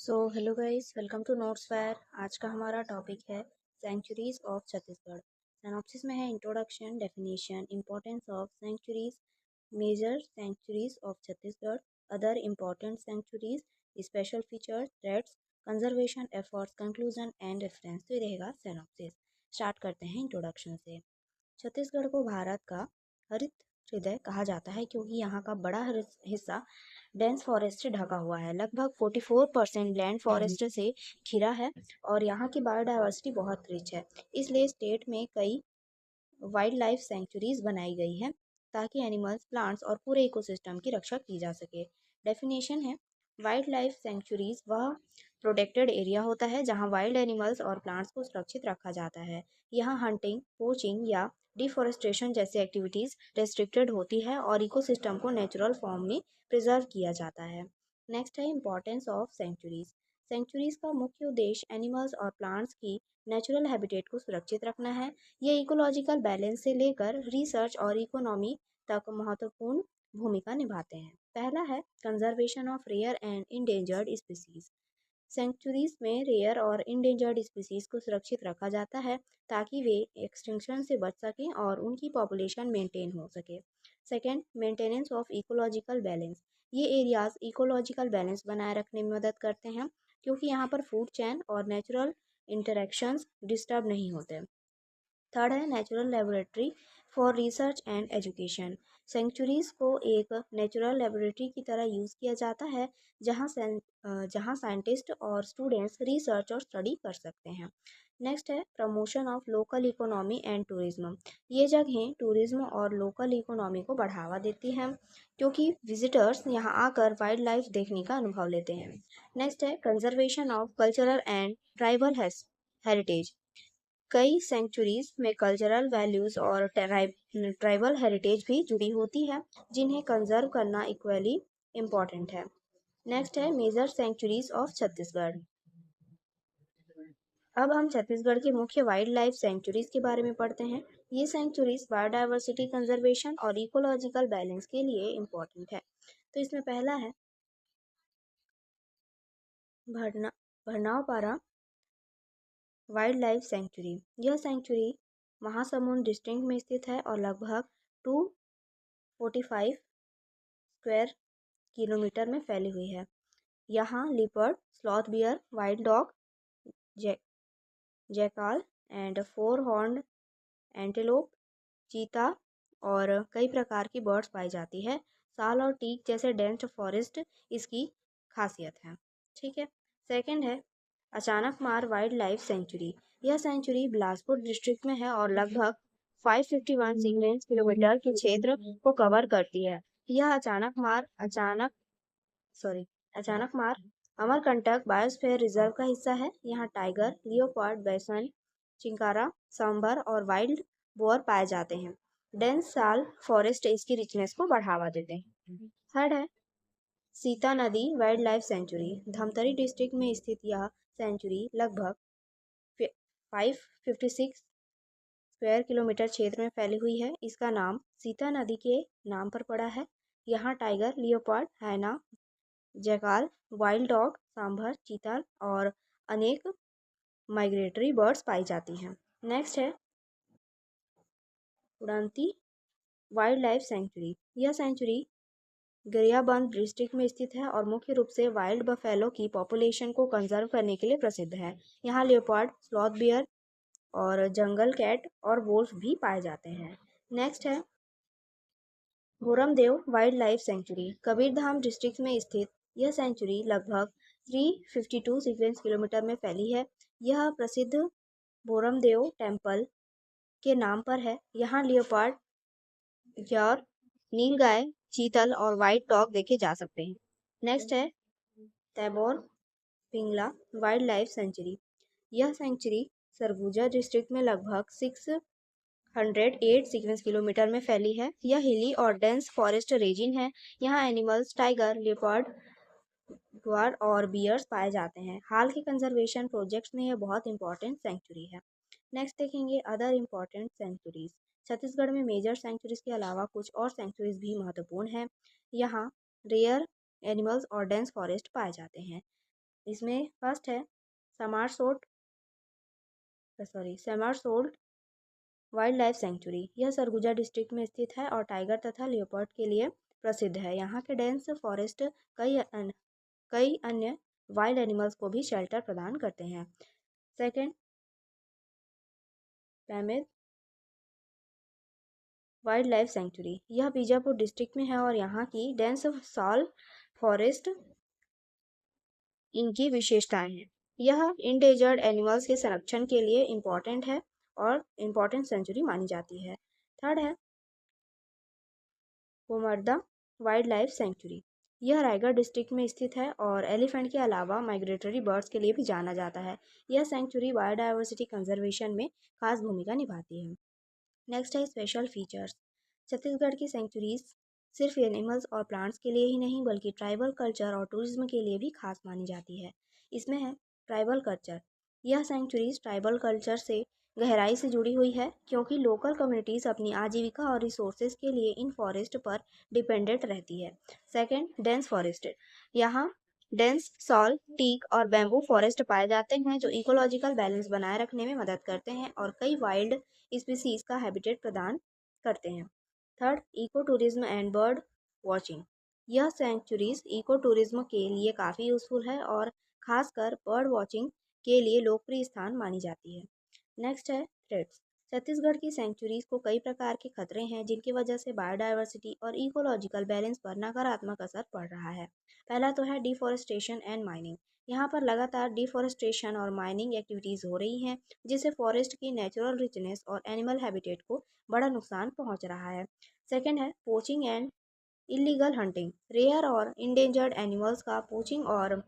Hello guys, welcome to Notes Fire. आज का हमारा टॉपिक है सेंचुरीज ऑफ छत्तीसगढ़। सिनॉप्सिस में है introduction, definition, importance of sanctuaries, major sanctuaries of Chhattisgarh, other important sanctuaries, special feature, threats, conservation efforts, conclusion and reference. तो ये रहेगा synopsis. Start करते हैं इंट्रोडक्शन से। छत्तीसगढ़ को भारत का हरित हृदय कहा जाता है क्योंकि यहाँ का बड़ा हिस्सा डेंस फॉरेस्ट से ढका हुआ है। लगभग 44% लैंड फॉरेस्ट से घिरा है और यहाँ की बायोडायवर्सिटी बहुत रिच है। इसलिए स्टेट में कई वाइल्ड लाइफ सेंचुरीज बनाई गई है ताकि एनिमल्स, प्लांट्स और पूरे इकोसिस्टम की रक्षा की जा सके। डेफिनेशन है, वाइल्ड लाइफ सेंचुरीज वह प्रोटेक्टेड एरिया होता है जहाँ वाइल्ड एनिमल्स और प्लांट्स को सुरक्षित रखा जाता है। यहाँ हंटिंग, पोचिंग या डिफोरेस्टेशन जैसी एक्टिविटीज रेस्ट्रिक्टेड होती है और इकोसिस्टम को नेचुरल फॉर्म में प्रिजर्व किया जाता है। नेक्स्ट है इंपॉर्टेंस ऑफ सेंचुरीज। सेंचुरीज का मुख्य उद्देश्य एनिमल्स और प्लांट्स की नेचुरल हैबिटेट को सुरक्षित रखना है। ये इकोलॉजिकल बैलेंस से लेकर रिसर्च और इकोनॉमी तक महत्वपूर्ण भूमिका निभाते हैं। पहला है conservation of rare and endangered species. Sanctuaries में रेयर और इंडेंजर्ड स्पीसीज को सुरक्षित रखा जाता है ताकि वे एक्सटिंक्शन से बच सकें और उनकी पॉपुलेशन मेंटेन हो सके। Second, maintenance of ecological balance. ये एरियाज इकोलॉजिकल बैलेंस बनाए रखने में मदद करते हैं क्योंकि यहाँ पर फूड चेन और नेचुरल इंटरेक्शंस डिस्टर्ब नहीं होते। थर्ड है natural laboratory for research and education. Sanctuaries को एक नेचुरल लेबोरेटरी की तरह यूज़ किया जाता है जहाँ साइंटिस्ट और स्टूडेंट्स रिसर्च और स्टडी कर सकते हैं। नेक्स्ट है promotion of local economy and tourism. ये जगहें टूरिज्म और लोकल इकोनॉमी को बढ़ावा देती हैं क्योंकि विजिटर्स यहाँ आकर वाइल्ड लाइफ देखने का अनुभव लेते हैं। नेक्स्ट है conservation of cultural and tribal heritage. कई सेंचुरीज में कल्चरल वैल्यूज और ट्राइबल हेरिटेज भी जुड़ी होती है जिन्हें कंजर्व करना इक्वली इम्पॉर्टेंट है। नेक्स्ट है मेजर सेंचुरीज ऑफ छत्तीसगढ़। अब हम छत्तीसगढ़ की मुख्य वाइल्ड लाइफ सेंचुरीज के बारे में पढ़ते हैं। ये सेंचुरीज बायोडायवर्सिटी कंजर्वेशन और इकोलॉजिकल बैलेंस के लिए इम्पोर्टेंट है। तो इसमें पहला है भरना भरनावपारा वाइल्ड लाइफ सेंचुरी। यह सेंचुरी महासमुंद डिस्ट्रिक्ट में स्थित है और लगभग 245 स्क्वायर किलोमीटर में फैली हुई है। यहाँ leopard, sloth bear, wild dog, jackal and four horned antelope, चीता और कई प्रकार की बर्ड्स पाई जाती है। साल और टीक जैसे डेंस फॉरेस्ट इसकी खासियत है। ठीक है। सेकंड है अचानक मार वाइल्ड लाइफ सेंचुरी। यह सेंचुरी बिलासपुर डिस्ट्रिक्ट में है और लगभग 551 सिक्वेंस किलोमीटर के क्षेत्र को कवर करती है। यह अचानक मार अमरकंटक बायोस्फीयर रिजर्व का हिस्सा है। यहाँ टाइगर, लियोपार्ड, बैसन, चिंकारा, सांबर और वाइल्ड बोर पाए जाते हैं। डेंस साल फॉरेस्ट इसकी रिचनेस को बढ़ावा देते हैं। थर्ड है सीता नदी wild life sanctuary. Dhamtari district में स्थित यह सेंचुरी लगभग 556 स्क्वायर किलोमीटर क्षेत्र में फैली हुई है। इसका नाम सीता नदी के नाम पर पड़ा है। यहाँ टाइगर, लियोपार्ड, हैना, जैकाल, वाइल्ड डॉग, सांभर, चीता और अनेक माइग्रेटरी बर्ड्स पाई जाती हैं। नेक्स्ट है उड़ांती वाइल्ड लाइफ सेंचुरी। यह सेंचुरी गरियाबंद डिस्ट्रिक्ट में स्थित है और मुख्य रूप से वाइल्ड बफेलो की पॉपुलेशन को कंजर्व करने के लिए प्रसिद्ध है। यहाँ लियोपार्ड, स्लॉथ बियर और जंगल कैट और वोल्फ भी पाए जाते हैं। नेक्स्ट है Bhoramdeo wild life sanctuary. Kabirdham district में स्थित यह सेंचुरी लगभग 352 सीक्वेंस किलोमीटर में फैली है। यह प्रसिद्ध भोरमदेव टेम्पल के नाम पर है। यहाँ लियोपार्ड, यार, नीलगाय, चीतल और व्हाइट डॉग देखे जा सकते हैं। नेक्स्ट है तैबोर पिंगला वाइल्ड लाइफ सेंचुरी। यह सेंचुरी सरगुजा डिस्ट्रिक्ट में लगभग 608 सीक्वेंस किलोमीटर में फैली है। यह हिली और डेंस फॉरेस्ट रीजन है। यहाँ एनिमल्स टाइगर, लेपर्ड, ग्वार और बियर्स पाए जाते हैं। हाल के कंजर्वेशन प्रोजेक्ट्स में यह बहुत इंपॉर्टेंट सेंचुरी है। नेक्स्ट देखेंगे अदर इम्पॉर्टेंट सेंचुरीज। छत्तीसगढ़ में मेजर सेंचुरीज के अलावा कुछ और सेंचुरीज भी महत्वपूर्ण हैं। यहाँ रेयर एनिमल्स और डेंस फॉरेस्ट पाए जाते हैं। इसमें फर्स्ट है समारसोट सेमारसोल्ट वाइल्ड लाइफ सेंचुरी। यह सरगुजा डिस्ट्रिक्ट में स्थित है और टाइगर तथा लियोपर्ड के लिए प्रसिद्ध है। यहाँ के डेंस फॉरेस्ट कई अन्य वाइल्ड एनिमल्स को भी शेल्टर प्रदान करते हैं। Second, Pamed wild life sanctuary. यह बीजापुर डिस्ट्रिक्ट में है और यहाँ की डेंस सॉल फॉरेस्ट इनकी विशेषताएं हैं। यह इंडेंजर्ड एनिमल्स के संरक्षण के लिए इम्पोर्टेंट है और इम्पोर्टेंट सेंचुरी मानी जाती है। थर्ड है कोमरदा वाइल्ड लाइफ सेंचुरी। यह रायगढ़ डिस्ट्रिक्ट में स्थित है और एलिफेंट के अलावा माइग्रेटरी बर्ड्स के लिए भी जाना जाता है। यह सेंचुरी बायोडायवर्सिटी कंजर्वेशन में खास भूमिका निभाती है। नेक्स्ट है स्पेशल फीचर्स। छत्तीसगढ़ की सेंचुरीज सिर्फ एनिमल्स और प्लांट्स के लिए ही नहीं बल्कि ट्राइबल कल्चर और टूरिज्म के लिए भी खास मानी जाती है। इसमें है ट्राइबल कल्चर। यह सेंचुरीज ट्राइबल कल्चर से गहराई से जुड़ी हुई है क्योंकि लोकल कम्युनिटीज अपनी आजीविका और रिसोर्सेज के लिए इन फॉरेस्ट पर डिपेंडेंट रहती है। Second, dense forest. यहाँ डेंस सॉल, टीक और बैम्बू फॉरेस्ट पाए जाते हैं जो इकोलॉजिकल बैलेंस बनाए रखने में मदद करते हैं और कई वाइल्ड स्पीसीज का हैबिटेट प्रदान करते हैं। Third, eco tourism and bird watching. यह सेंचुरीज इको टूरिज्म के लिए काफ़ी यूजफुल है और खासकर बर्ड वॉचिंग के लिए लोकप्रिय स्थान मानी जाती है। नेक्स्ट है थ्रेट्स। छत्तीसगढ़ की सेंचुरीज को कई प्रकार के खतरे हैं जिनकी वजह से बायोडायवर्सिटी और इकोलॉजिकल बैलेंस पर नकारात्मक असर पड़ रहा है। पहला तो है डिफॉरेस्टेशन एंड माइनिंग। यहाँ पर लगातार डिफॉरेस्टेशन और माइनिंग एक्टिविटीज़ हो रही हैं जिससे फॉरेस्ट की नेचुरल रिचनेस और एनिमल हैबिटेट को बड़ा नुकसान पहुँच रहा है। सेकेंड है poaching and illegal hunting. Rare और इंडेंजर्ड एनिमल्स का पोचिंग और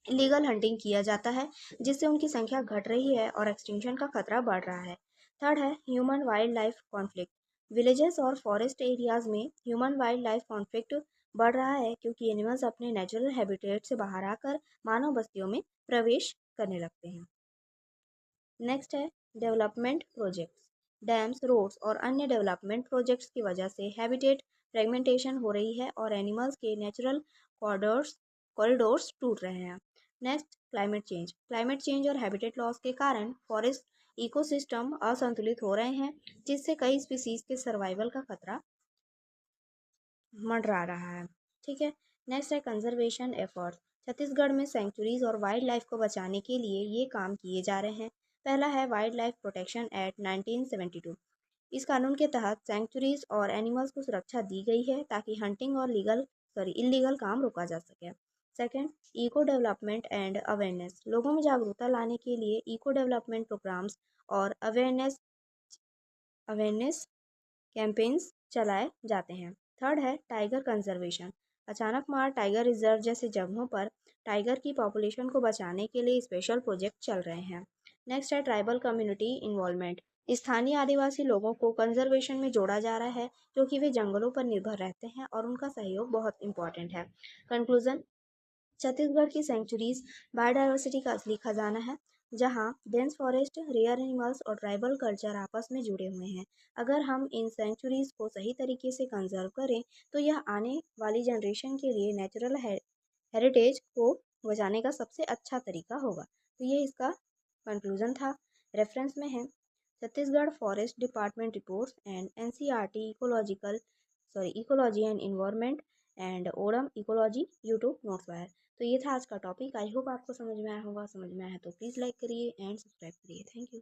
इलीगल हंटिंग किया जाता है जिससे उनकी संख्या घट रही है और एक्सटिंक्शन का खतरा बढ़ रहा है। थर्ड है human wild life conflict. Villages और फॉरेस्ट एरियाज में ह्यूमन वाइल्ड लाइफ कॉन्फ्लिक्ट बढ़ रहा है क्योंकि एनिमल्स अपने नेचुरल हैबिटेट से बाहर आकर मानव बस्तियों में प्रवेश करने लगते हैं। नेक्स्ट है डेवलपमेंट प्रोजेक्ट्स। डैम्स, रोड्स और अन्य डेवलपमेंट प्रोजेक्ट्स की वजह से हैबिटेट फ्रेगमेंटेशन हो रही है और एनिमल्स के नेचुरल कॉरिडोर्स टूट रहे हैं। Next, climate change. Climate change और हैबिटेट लॉस के कारण फॉरेस्ट इकोसिस्टम असंतुलित हो रहे हैं जिससे कई स्पीसीज के सर्वाइवल का खतरा मंडरा रहा है। ठीक है। नेक्स्ट है कंजर्वेशन एफर्ट्स। छत्तीसगढ़ में सेंचुरीज और वाइल्ड लाइफ को बचाने के लिए ये काम किए जा रहे हैं। पहला है वाइल्ड लाइफ प्रोटेक्शन एक्ट 1972। इस कानून के तहत सेंचुरीज और एनिमल्स को सुरक्षा दी गई है ताकि हंटिंग और इलीगल काम रोका जा सके। Second, eco development and awareness. लोगों में जागरूकता लाने के लिए इको डेवलपमेंट प्रोग्राम्स और अवेयरनेस कैंपेन्स चलाए जाते हैं। थर्ड है टाइगर कंजर्वेशन। अचानक मार टाइगर रिजर्व जैसे जगहों पर टाइगर की पॉपुलेशन को बचाने के लिए स्पेशल प्रोजेक्ट चल रहे हैं। नेक्स्ट है ट्राइबल कम्युनिटी इन्वॉल्वमेंट। स्थानीय आदिवासी लोगों को कंजर्वेशन में जोड़ा जा रहा है क्योंकि वे जंगलों पर निर्भर रहते हैं और उनका सहयोग बहुत इंपॉर्टेंट है। कंक्लूजन, छत्तीसगढ़ की सेंचुरीज बायोडायवर्सिटी का असली खजाना है जहाँ डेंस फॉरेस्ट, रेयर एनिमल्स और ट्राइबल कल्चर आपस में जुड़े हुए हैं। अगर हम इन सेंचुरीज को सही तरीके से कंजर्व करें तो यह आने वाली जनरेशन के लिए नेचुरल हेरिटेज को बचाने का सबसे अच्छा तरीका होगा। तो ये इसका कंक्लूजन था। रेफरेंस में है Chhattisgarh forest department reports and NCERT ecology and environment and Odum ecology YouTube notes wire. तो ये था आज का टॉपिक। आई होप आपको समझ में आया होगा। समझ में आया तो प्लीज़ लाइक करिए एंड सब्सक्राइब करिए। Thank you.